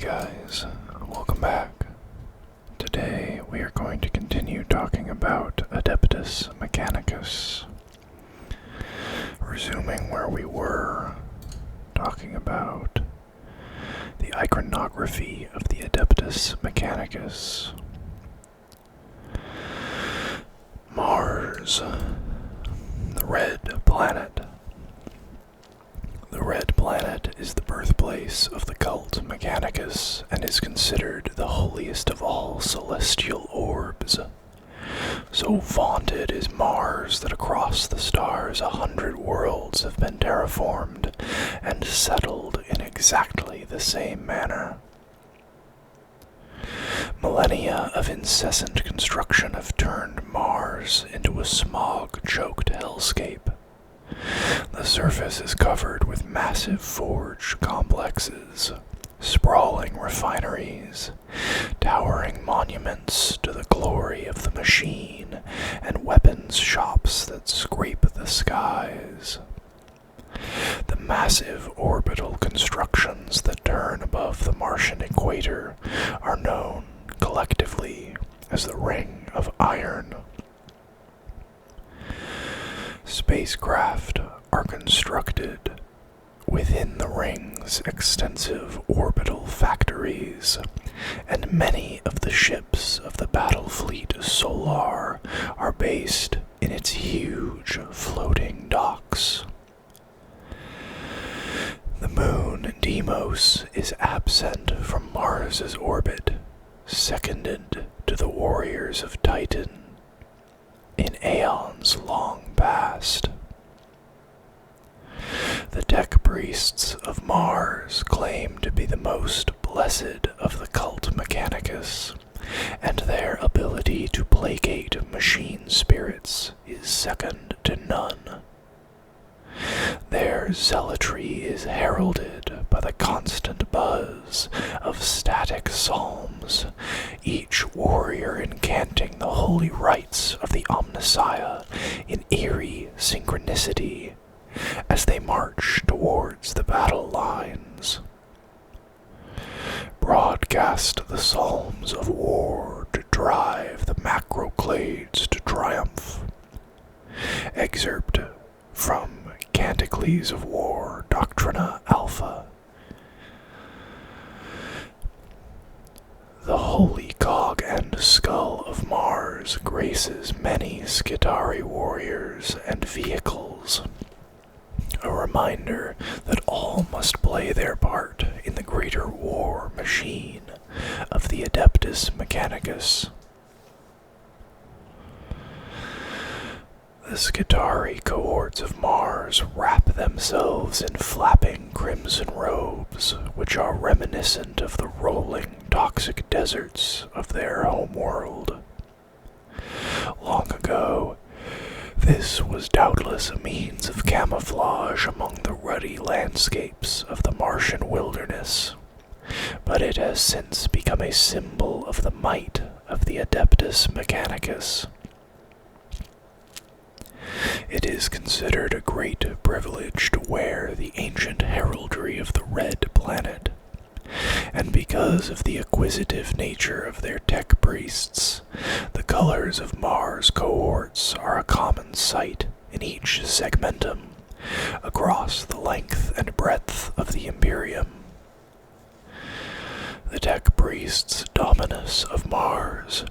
Guys, welcome back. Today we are going to continue talking about Adeptus Mechanicus. Resuming where we were, talking about the iconography of the Adeptus Mechanicus. Mars, the red planet. The Red Planet is the birthplace of the cult Mechanicus and is considered the holiest of all celestial orbs. So vaunted is Mars that across the stars 100 worlds have been terraformed and settled in exactly the same manner. Millennia of incessant construction have turned Mars into a smog-choked hellscape. The surface is covered with massive forge complexes, sprawling refineries, towering monuments to the glory of the machine, and weapons shops that scrape the skies. The massive orbital constructions that turn above the Martian equator are known collectively as the Ring of Iron. Spacecraft are constructed within the ring's extensive orbital factories, and many of the ships of the battle fleet Solar are based in its huge floating docks. The moon Deimos is absent from Mars's orbit, seconded to the warriors of Titan in aeons long past. The tech priests of Mars claim to be the most blessed of the cult Mechanicus, and their ability to placate machine spirits is second to none. Their zealotry is heralded by the constant buzz of static psalms, each warrior incanting the holy rites of the Omnissiah in eerie synchronicity as they march towards the battle lines. Broadcast the psalms of war to drive the macroclades to triumph. Excerpt from Canticles of War, Doctrina Alpha. The holy cog and skull of Mars graces many Skitarii warriors and vehicles, a reminder that all must play their part in the greater war machine of the Adeptus Mechanicus. The Skitarii cohorts of Mars wrap themselves in flapping crimson robes, which are reminiscent of the rolling, toxic deserts of their homeworld. Long ago, this was doubtless a means of camouflage among the ruddy landscapes of the Martian wilderness, but it has since become a symbol of the might of the Adeptus Mechanicus. It is considered a great privilege to wear the ancient heraldry of the Red Planet, and because of the acquisitive nature of their tech priests, the colors of Mars cohorts are a common sight in each segmentum, across the length and breadth of the Imperium. The tech priests Dominus of Mars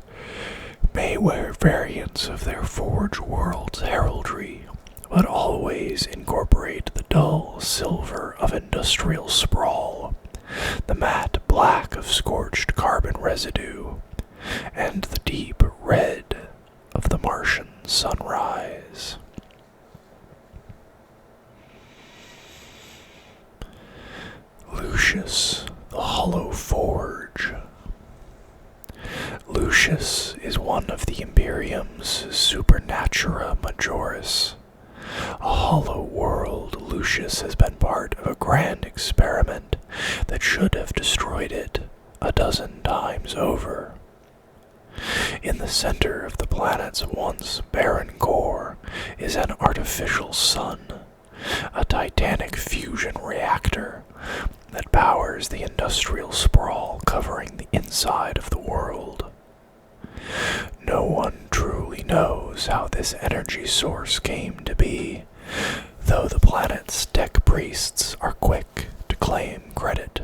may wear variants of their Forgeworlds heraldry, but always incorporate the dull silver of industrial sprawl, the matte black of scorched carbon residue, and the deep red of the Martian sunrise. Lucius, the Hollow Forge. Lucius is one of the Imperium's Supernatura Majoris. A hollow world, Lucius has been part of a grand experiment that should have destroyed it a dozen times over. In the center of the planet's once barren core is an artificial sun, a titanic fusion reactor that powers the industrial sprawl covering the inside of the world. No one truly knows how this energy source came to be, though the planet's tech priests are quick to claim credit.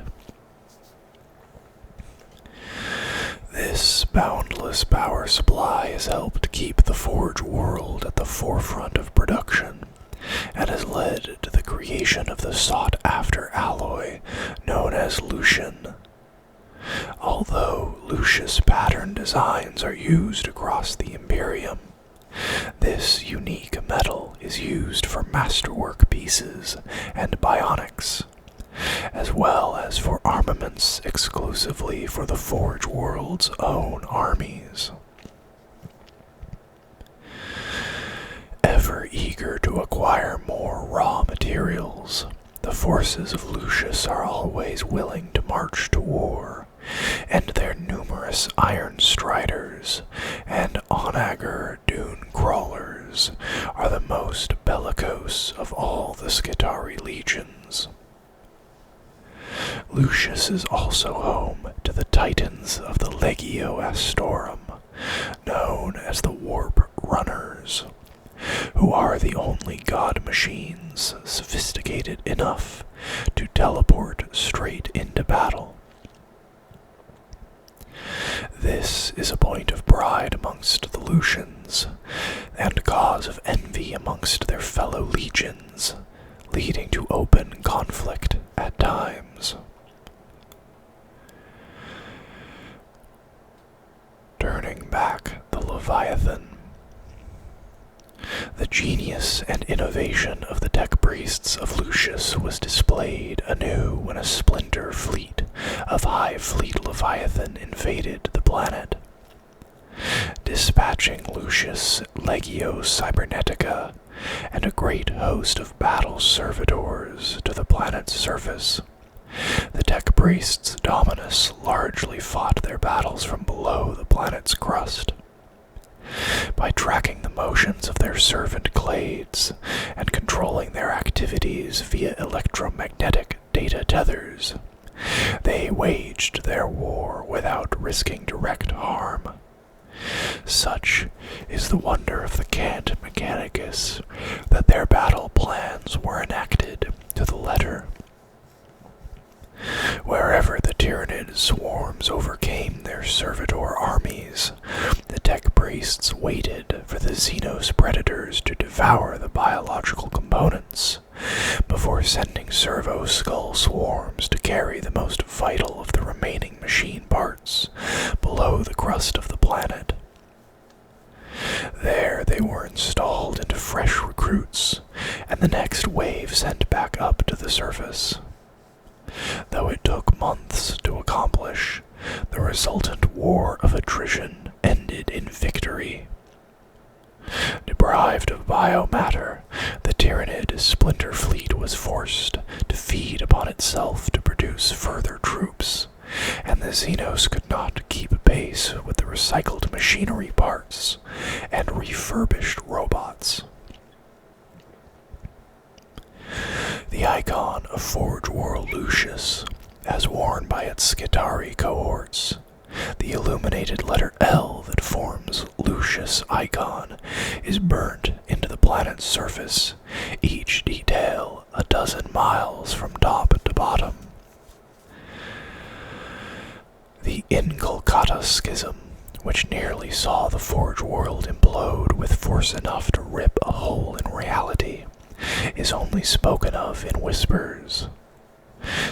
This boundless power supply has helped keep the Forge world at the forefront of production, and has led to the creation of the sought-after alloy known as Lucian. Although Lucius pattern designs are used across the Imperium, this unique metal is used for masterwork pieces and bionics, as well as for armaments exclusively for the Forge world's own armies. Ever eager to acquire more raw materials, the forces of Lucius are always willing to march to war, and their numerous Iron Striders and Onager Dune Crawlers are the most bellicose of all the Skitarii legions. Lucius is also home to the Titans of the Legio Astorum, known as the Warp Runners, who are the only god machines sophisticated enough to teleport straight into battle. This is a point of pride amongst the Lucians, and cause of envy amongst their fellow legions, leading to open conflict at times. Turning back the Leviathan. The genius and innovation of the tech priests of Lucius was displayed anew when a splinter fleet of High Fleet Leviathan invaded the planet. Dispatching Lucius' Legio Cybernetica and a great host of battle servitors to the planet's surface, the tech priests Dominus largely fought their battles from below the planet's crust. By tracking the motions of their servant clades and controlling their activities via electromagnetic data tethers, they waged their war without risking direct harm. Such is the wonder of the Creed Mechanicus that their battle plans were enacted to the letter. Wherever the Tyranid swarms overcame their servitor armies, the tech priests waited for the Xenos predators to devour the biological components, before sending servo skull swarms to carry the most vital of the remaining machine parts below the crust of the planet. There they were installed into fresh recruits, and the next wave sent back up to the surface. Though it took months to accomplish, the resultant war of attrition ended in victory. Deprived of biomatter, the Tyranid splinter fleet was forced to feed upon itself to produce further troops, and the Xenos could not keep pace with the recycled machinery parts and refurbished robots. The icon of Forge World Lucius, as worn by its Skitarii cohorts, the illuminated letter L that forms Lucius' icon, is burnt into the planet's surface, each detail a dozen miles from top to bottom. The Inculcata Schism, which nearly saw the Forge world implode with force enough to rip a hole in reality, is only spoken of in whispers.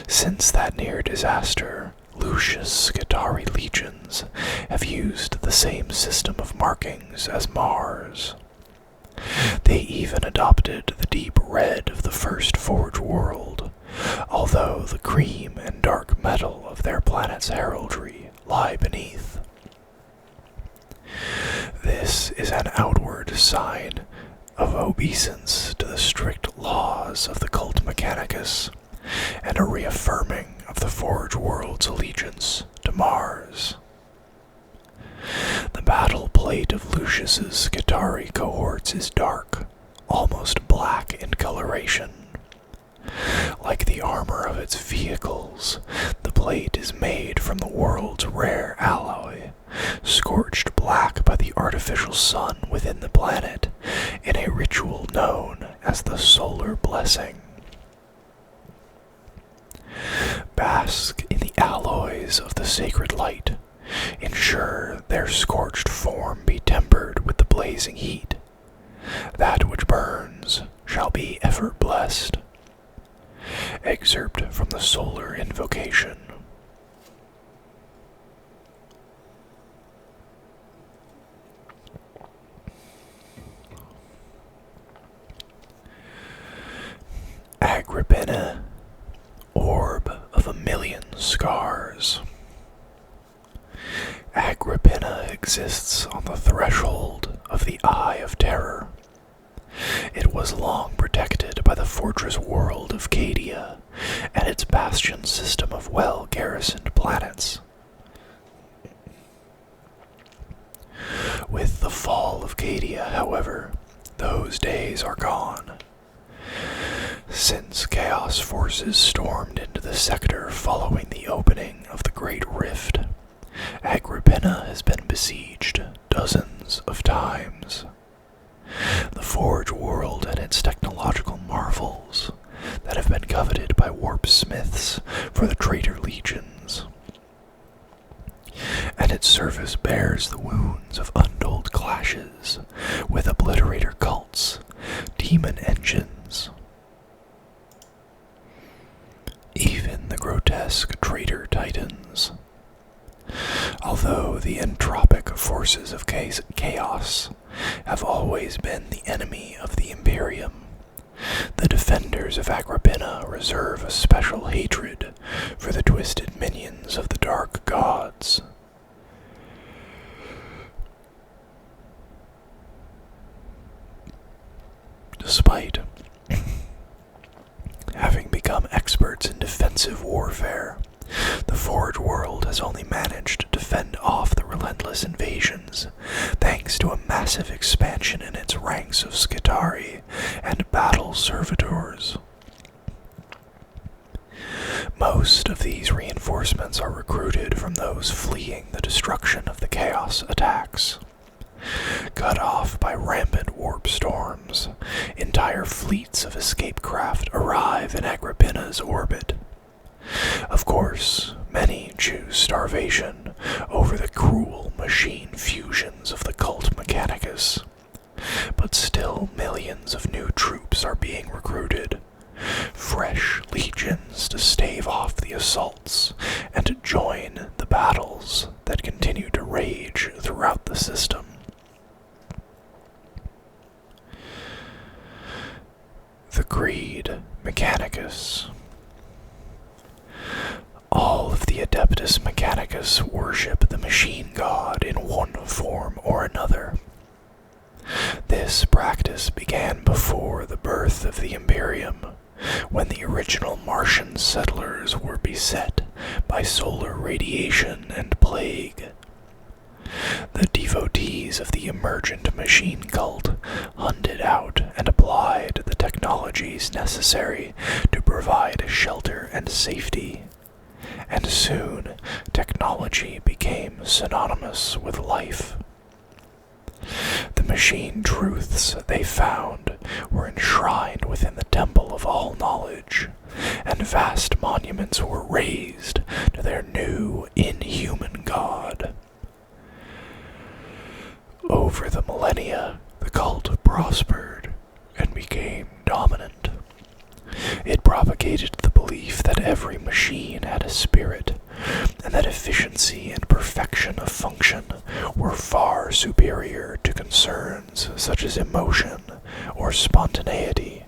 Since that near disaster, Lucius' Skitarii legions have used the same system of markings as Mars. They even adopted the deep red of the first Forge world, although the cream and dark metal of their planet's heraldry lie beneath. This is an outward sign of obeisance to the strict laws of the cult Mechanicus, and a reaffirming of the Forge world's allegiance to Mars. The battle plate of Lucius's Skitarii cohorts is dark, almost black in coloration. like the armor of its vehicles, the plate is made from the world's rare alloy, scorched black by the artificial sun within the planet in a ritual known as the Solar Blessing. Bask in the alloys of the sacred light, ensure their scorched form be tempered with the blazing heat. That which burns shall be ever blessed. Excerpt from the Solar Invocation. Agripinaa, orb of a million scars. Agripinaa exists on the threshold of the Eye of Terror. It was long protected by the fortress world of Cadia and its bastion system of well-garrisoned planets. With the fall of Cadia, however, those days are gone. Since Chaos forces stormed into the sector following the opening of the Great Rift, Agripinaa has been besieged dozens of times. The Forge world and its technological marvels that have been coveted by warp smiths for the traitor legions. And its surface bears the wounds of untold clashes with obliterator cults, demon engines. Even the grotesque traitor titans. Although the entropic forces of chaos have always been the enemy of the Imperium, the defenders of Agripinaa reserve a special hatred for the twisted minions of the Dark Gods. Despite having become experts in defensive warfare, the Forge world has only managed to fend off the relentless invasions, thanks to a massive expansion in its ranks of Skitarii and battle servitors. Most of these reinforcements are recruited from those fleeing the destruction of the Chaos attacks. Cut off by rampant warp storms, entire fleets of escape craft arrive in Agripinaa's orbit. Of course, many choose starvation over the cruel machine fusions of the cult Mechanicus. But still millions of new troops are being recruited, fresh legions to stave off the assaults and to join the battles that continue to rage throughout the system. The Creed Mechanicus. All of the Adeptus Mechanicus worship the machine god in one form or another. This practice began before the birth of the Imperium, when the original Martian settlers were beset by solar radiation and plague. The devotees of the emergent machine cult hunted out and applied the technologies necessary to provide shelter and safety. And soon, technology became synonymous with life. The machine truths they found were enshrined within the temple of all knowledge, and vast monuments were raised to their new, inhuman god. Over the millennia, the cult prospered and became dominant. It propagated the belief that every machine had a spirit, and that efficiency and perfection of function were far superior to concerns such as emotion or spontaneity.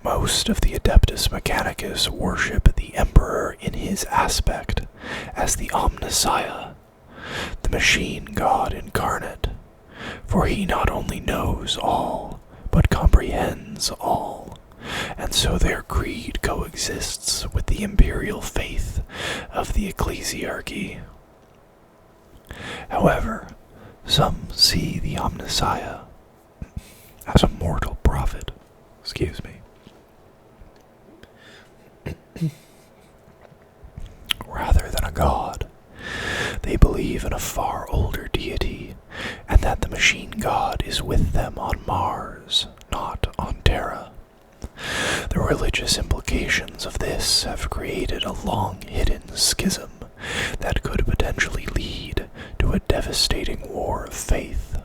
Most of the Adeptus Mechanicus worship the Emperor in his aspect as the Omnissiah, the machine god incarnate, for he not only knows all, but comprehends all, and so their creed coexists with the imperial faith of the ecclesiarchy. However, some see the Omnissiah as a mortal prophet. god. They believe in a far older deity, and that the machine god is with them on Mars, not on Terra. The religious implications of this have created a long-hidden schism that could potentially lead to a devastating war of faith.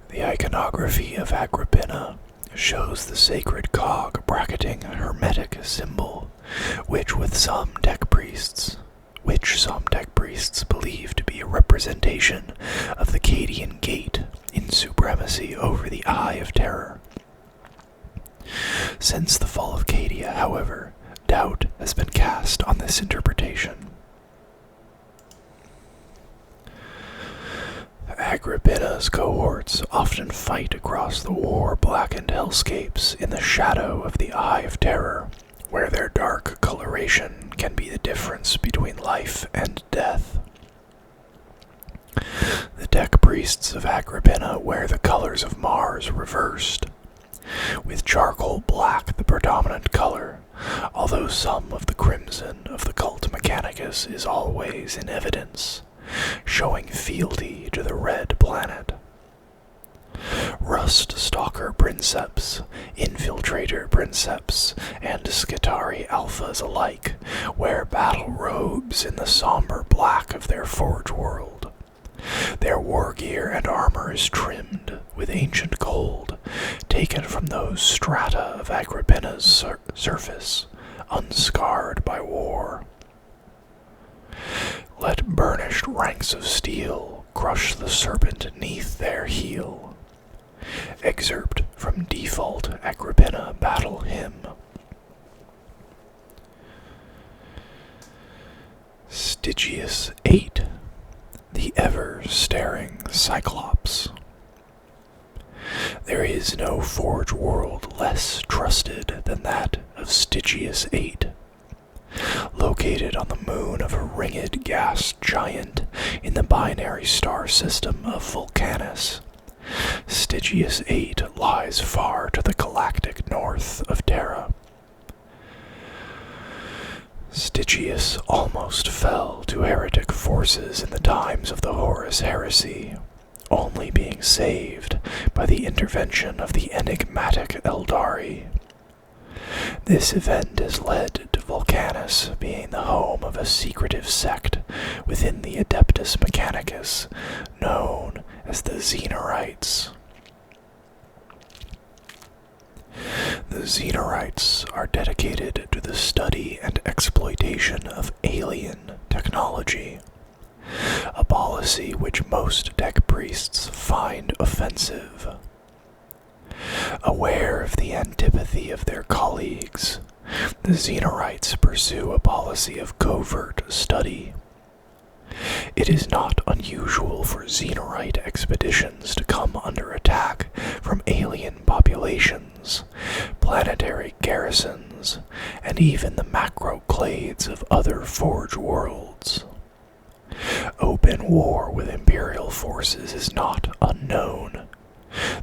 The iconography of Agripinaa shows the sacred cog bracketing a hermetic symbol, which some tech priests believe to be a representation of the Cadian Gate in supremacy over the Eye of Terror. Since the fall of Cadia, however, doubt has been cast on this interpretation. Agripinaa's cohorts often fight across the war-blackened hellscapes in the shadow of the Eye of Terror, where their dark coloration can be the difference between life and death. The tech priests of Agripinaa wear the colors of Mars reversed, with charcoal black the predominant color, although some of the crimson of the cult Mechanicus is always in evidence, showing fealty to the red planet. Rust Stalker Princeps, Infiltrator Princeps, and Skitari Alphas alike wear battle robes in the somber black of their Forgeworld. Their war gear and armor is trimmed with ancient gold, taken from those strata of Agripinaa's surface, unscarred by war. Let burnished ranks of steel crush the serpent neath their heel. Excerpt from Default Agripinaa Battle Hymn. Stygies VIII, the ever-staring Cyclops. There is no Forge world less trusted than that of Stygies VIII. Located on the moon of a ringed gas giant in the binary star system of Vulcanus, Stygies VIII lies far to the galactic north of Terra. Stygius almost fell to heretic forces in the times of the Horus Heresy, only being saved by the intervention of the enigmatic Eldari. This event has led to Vulcanus being the home of a secretive sect within the Adeptus Mechanicus, known as the Xenorites. The Xenorites are dedicated to the study and exploitation of alien technology, a policy which most tech priests find offensive. Aware of the antipathy of their colleagues, the Xenorites pursue a policy of covert study. It is not unusual for Xenorite expeditions to come under attack from alien populations, planetary garrisons, and even the macroclades of other Forge worlds. Open war with Imperial forces is not unknown,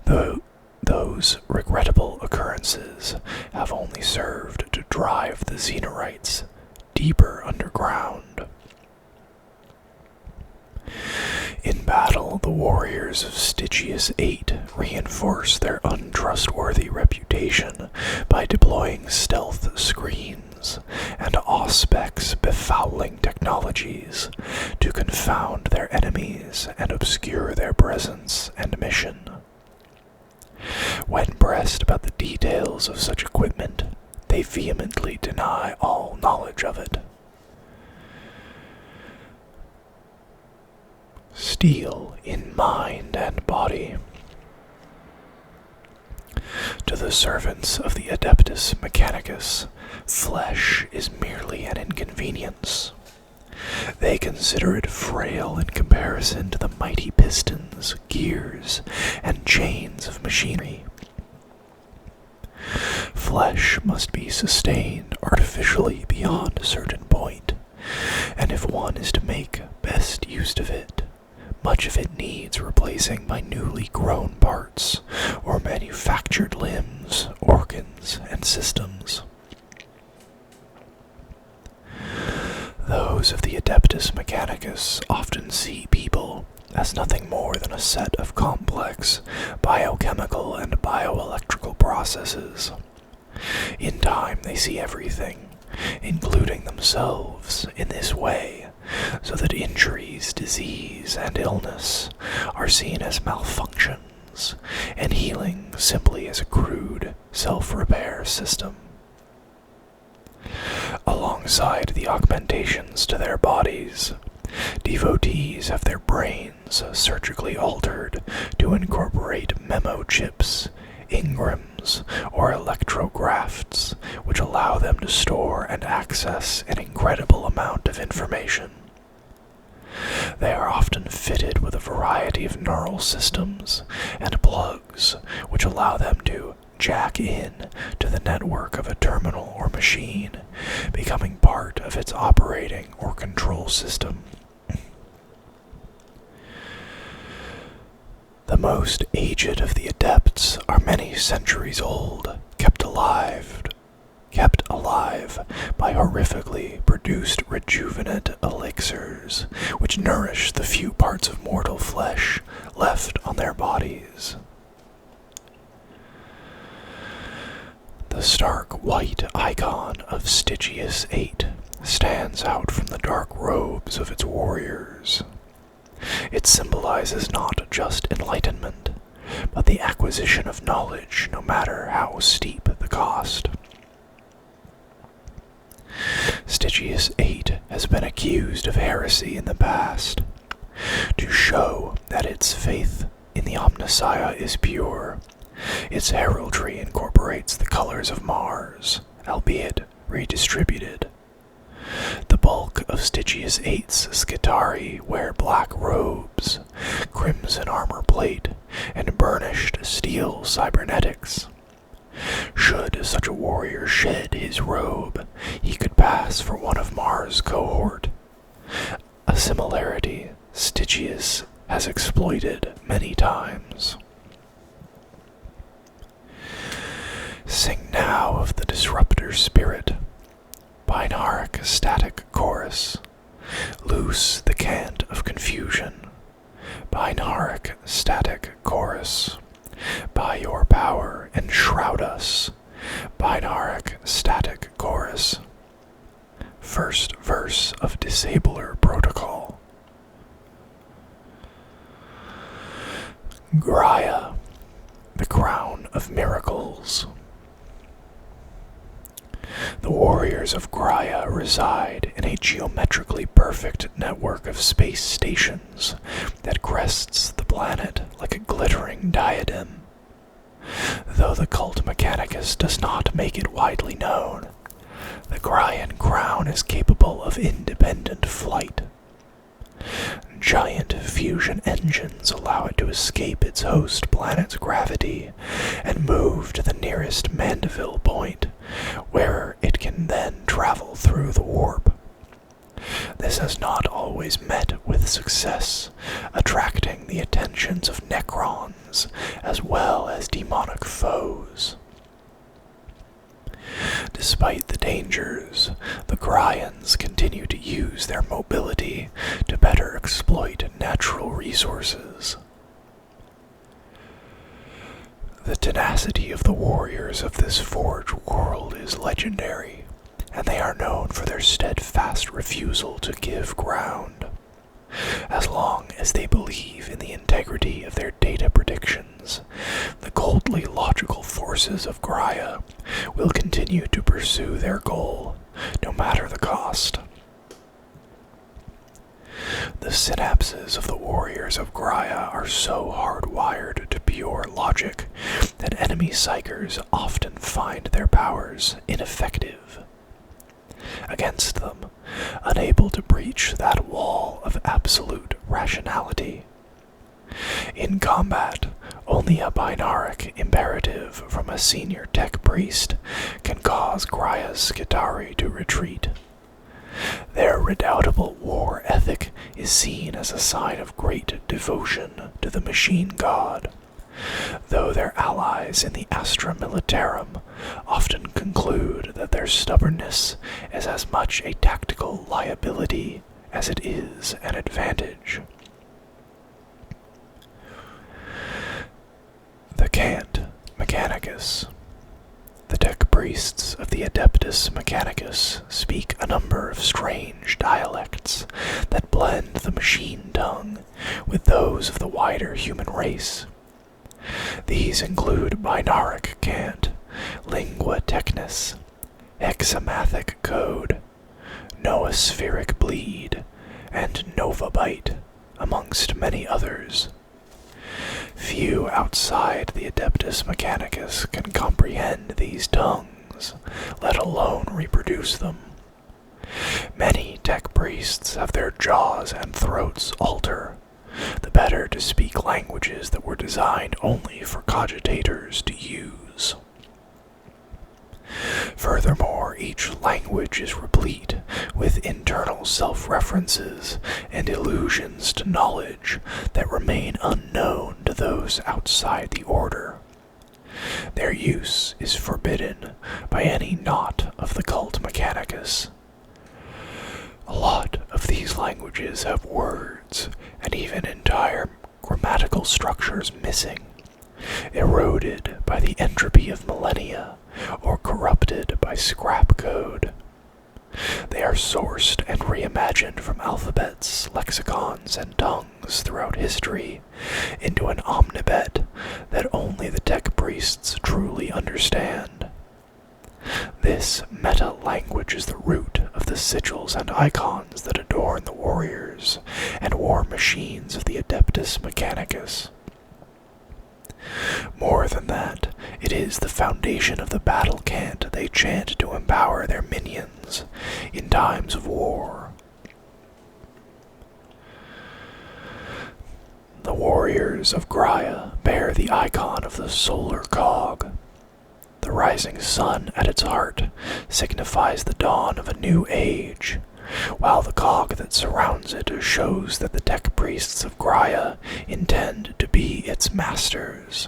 though those regrettable occurrences have only served to drive the Xenorites deeper underground. In battle, the warriors of Stygies VIII reinforce their untrustworthy reputation by deploying stealth screens and Auspex befouling technologies to confound their enemies and obscure their presence and mission. When pressed about the details of such equipment, they vehemently deny all knowledge of it. Steel in mind and body. To the servants of the Adeptus Mechanicus, flesh is merely an inconvenience. They consider it frail in comparison to the mighty pistons, gears, and chains of machinery. Flesh must be sustained artificially beyond a certain point, and if one is to make best use of it, much of it needs replacing by newly grown parts or manufactured limbs, organs, and systems. Those of the Adeptus Mechanicus often see people as nothing more than a set of complex biochemical and bioelectrical processes. In time, they see everything, including themselves, in this way, so that injuries, disease, and illness are seen as malfunctions, and healing simply as a crude self-repair system. Alongside the augmentations to their bodies, devotees have their brains surgically altered to incorporate memo chips, engrams, or electrografts, which allow them to store and access an incredible amount of information. They are often fitted with a variety of neural systems and plugs, which allow them to jack in to the network of a terminal or machine, becoming part of its operating or control system. The most aged of the adepts are many centuries old, kept alive by horrifically produced rejuvenate elixirs, which nourish the few parts of mortal flesh left on their bodies. The stark white icon of Stygies VIII stands out from the dark robes of its warriors. It symbolizes not just enlightenment, but the acquisition of knowledge, no matter how steep the cost. Stygies VIII has been accused of heresy in the past. To show that its faith in the Omnissiah is pure, its heraldry incorporates the colors of Mars, albeit redistributed. The bulk of Stygies VIII's Scitari wear black robes, crimson armor plate, and burnished steel cybernetics. Should such a warrior shed his robe, he could pass for one of Mars' cohort, a similarity Stygies has exploited many times. Sing now of the disruptor spirit, Binaric static chorus. Loose the cant of confusion, Binaric static chorus. By your power enshroud us, Binaric static chorus. First verse of Disabler Protocol. Graia, the crown of miracles. The warriors of Graia reside in a geometrically perfect network of space stations that crests the planet like a glittering diadem. Though the cult Mechanicus does not make it widely known, the Graian crown is capable of independent flight. Giant fusion engines allow it to escape its host planet's gravity and move to the nearest Mandeville point, where it can then travel through the warp. This has not always met with success, attracting the attentions of Necrons as well as demonic foes. Despite the dangers, the Graians continue to use their mobility to better exploit natural resources. The tenacity of the warriors of this forge world is legendary, and they are known for their steadfast refusal to give ground. As long as they believe in the integrity of their data predictions, the coldly logical forces of Graia will continue to pursue their goal, no matter the cost. The synapses of the warriors of Graia are so hardwired to pure logic that enemy psychers often find their powers ineffective against them, unable to breach that wall of absolute rationality. In combat, only a binaric imperative from a senior tech priest can cause Graia's Scitari to retreat. Their redoubtable war ethic is seen as a sign of great devotion to the machine god, though their allies in the Astra Militarum often conclude that their stubbornness is as much a tactical liability as it is an advantage. The Creed Mechanicus. The tech priests of the Adeptus Mechanicus speak a number of strange dialects that blend the machine tongue with those of the wider human race. These include binaric cant, lingua technis, hexamathic code, noospheric bleed, and novabite, amongst many others. Few outside the Adeptus Mechanicus can comprehend these tongues, let alone reproduce them. Many tech priests have their jaws and throats alter, the better to speak languages that were designed only for cogitators to use. Furthermore, each language is replete with internal self-references and allusions to knowledge that remain unknown to those outside the order. Their use is forbidden by any knot of the cult Mechanicus. A lot of these languages have words and even entire grammatical structures missing, eroded by the entropy of millennia or corrupted by scrap code. They are sourced and reimagined from alphabets, lexicons, and tongues throughout history into an omnibet that only the tech priests truly understand. This meta-language is the root of the sigils and icons that adorn the warriors and war machines of the Adeptus Mechanicus. More than that, it is the foundation of the battle cant they chant to empower their minions in times of war. The warriors of Graia bear the icon of the solar cog. The rising sun at its heart signifies the dawn of a new age, while the cog that surrounds it shows that the tech priests of Graia intend to be its masters.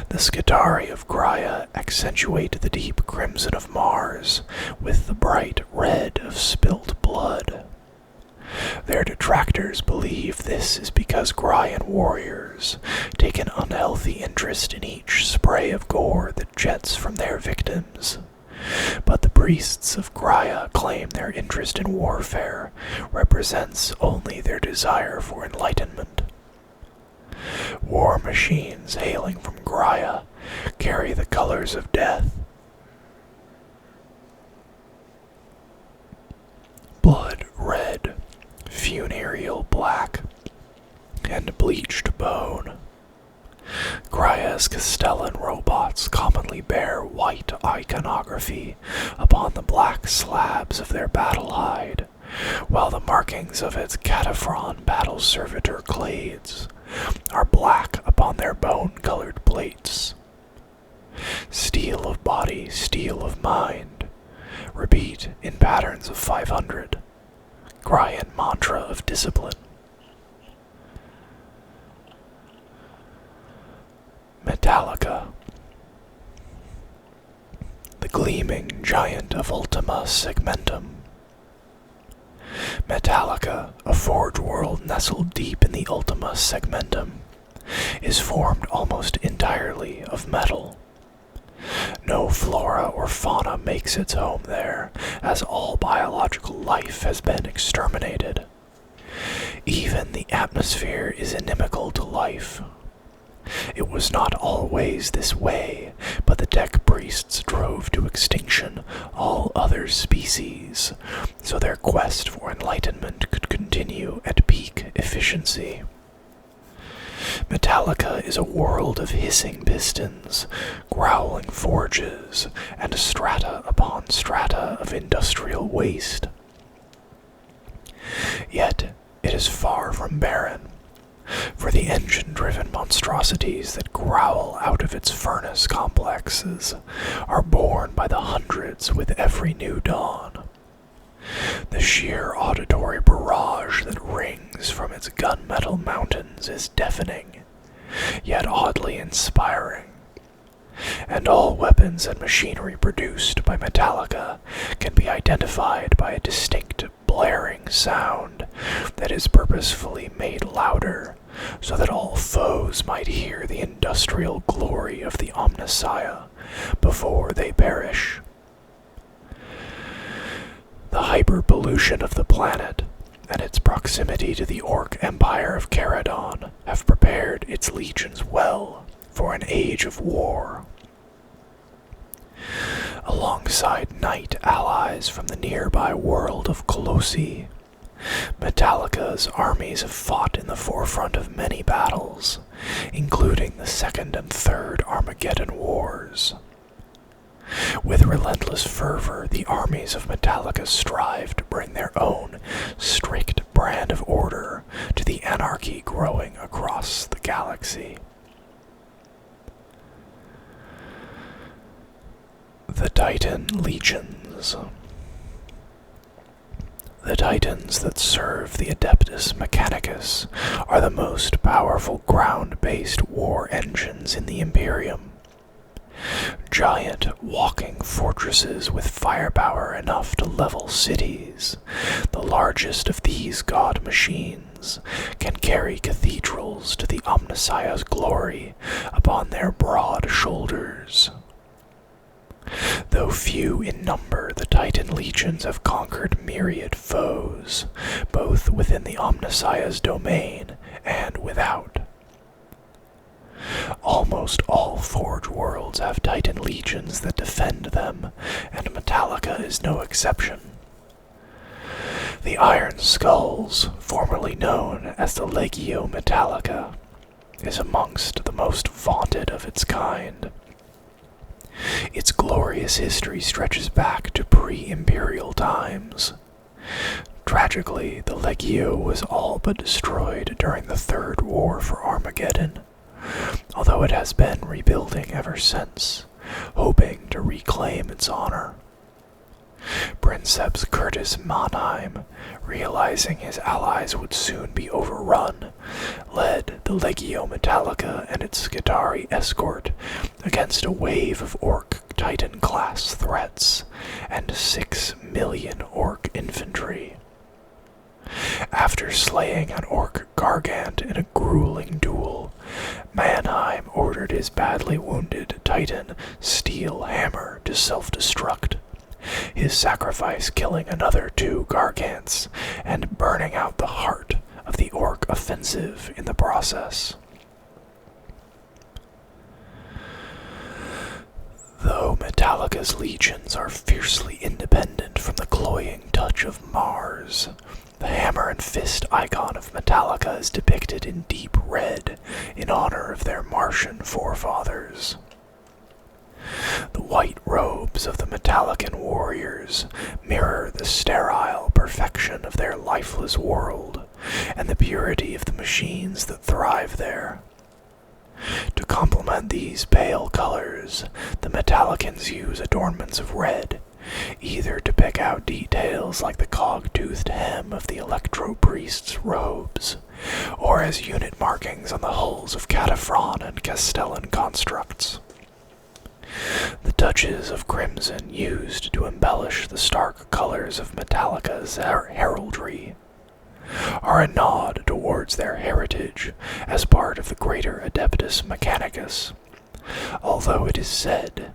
The Scutari of Graia accentuate the deep crimson of Mars with the bright red of spilt blood. Their detractors believe this is because Graian warriors take an unhealthy interest in each spray of gore that jets from their victims. But the priests of Graia claim their interest in warfare represents only their desire for enlightenment. War machines hailing from Graia carry the colors of death. Blood red, funereal black, and bleached bone. Graia's Castellan robots commonly bear white iconography upon the black slabs of their battle hide, while the markings of its Cataphron battle servitor clades are black upon their bone-colored plates. Steel of body, steel of mind, repeat in patterns of 500, Graian mantra of discipline. Metalica. The gleaming giant of Ultima Segmentum. Metalica, a Forgeworld nestled deep in the Ultima Segmentum, is formed almost entirely of metal. No flora or fauna makes its home there, as all biological life has been exterminated. Even the atmosphere is inimical to life. It was not always this way, but the tech priests drove to extinction all other species, so their quest for enlightenment could continue at peak efficiency. Metalica is a world of hissing pistons, growling forges, and strata upon strata of industrial waste. Yet it is far from barren, for the engine-driven monstrosities that growl out of its furnace complexes are born by the hundreds with every new dawn. The sheer auditory barrage that rings from its gunmetal mountains is deafening, yet oddly inspiring. And all weapons and machinery produced by Metalica can be identified by a distinct blaring sound that is purposefully made louder so that all foes might hear the industrial glory of the Omnissiah before they perish. The hyperpollution of the planet and its proximity to the Orc Empire of Caradon have prepared its legions well for an age of war. Alongside knight allies from the nearby world of Colossi, Metalica's armies have fought in the forefront of many battles, including the Second and Third Armageddon Wars. With relentless fervor, the armies of Metalica strive to bring their own strict brand of order to the anarchy growing across the galaxy. The Titan Legions. The Titans that serve the Adeptus Mechanicus are the most powerful ground-based war engines in the Imperium. Giant walking fortresses with firepower enough to level cities, the largest of these god machines can carry cathedrals to the Omnissiah's glory upon their broad shoulders. Though few in number, the Titan legions have conquered myriad foes, both within the Omnissiah's domain and without. Almost all Forgeworlds have Titan legions that defend them, and Metalica is no exception. The Iron Skulls, formerly known as the Legio Metalica, is amongst the most vaunted of its kind. Its glorious history stretches back to pre-imperial times. Tragically, the Legio was all but destroyed during the Third War for Armageddon, although it has been rebuilding ever since, hoping to reclaim its honor. Princeps Curtis Mannheim, realizing his allies would soon be overrun, led the Legio Metalica and its Skitarii escort against a wave of Orc Titan-class threats and 6 million Orc infantry. After slaying an Orc Gargant in a grueling duel, Mannheim ordered his badly wounded Titan Steel Hammer to self-destruct, his sacrifice killing another 2 Gargants and burning out the heart of the Orc offensive in the process. Though Metalica's legions are fiercely independent from the cloying touch of Mars, the hammer and fist icon of Metalica is depicted in deep red in honor of their Martian forefathers. The white robes of the Metalican warriors mirror the sterile perfection of their lifeless world and the purity of the machines that thrive there. To complement these pale colors, the Metalicans use adornments of red, either to pick out details like the cog-toothed hem of the Electro-Priest's robes, or as unit markings on the hulls of Cataphren and Castellan constructs. The touches of crimson used to embellish the stark colors of Metalica's heraldry are a nod towards their heritage as part of the greater Adeptus Mechanicus, although it is said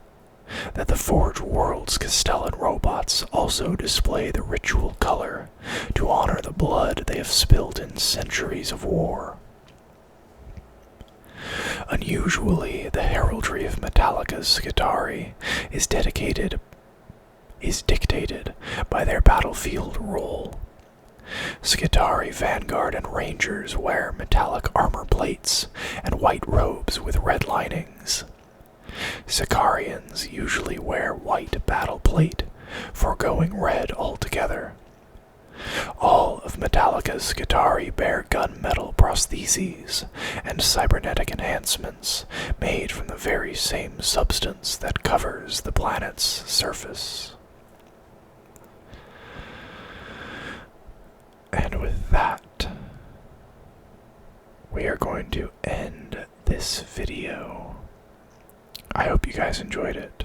that the Forgeworlds Castellan robots also display the ritual color to honor the blood they have spilled in centuries of war. Unusually, the heraldry of Metalica's Skitarii is dictated by their battlefield role. Skitarii Vanguard and Rangers wear metallic armor plates and white robes with red linings. Sicarians usually wear white battle plate, foregoing red altogether. All of Metalica's Skitarii bear gunmetal prostheses and cybernetic enhancements made from the very same substance that covers the planet's surface. And with that, we are going to end this video. I hope you guys enjoyed it.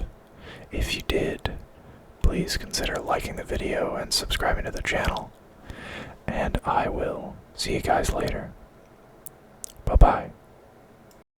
If you did, please consider liking the video and subscribing to the channel. And I will see you guys later. Bye-bye.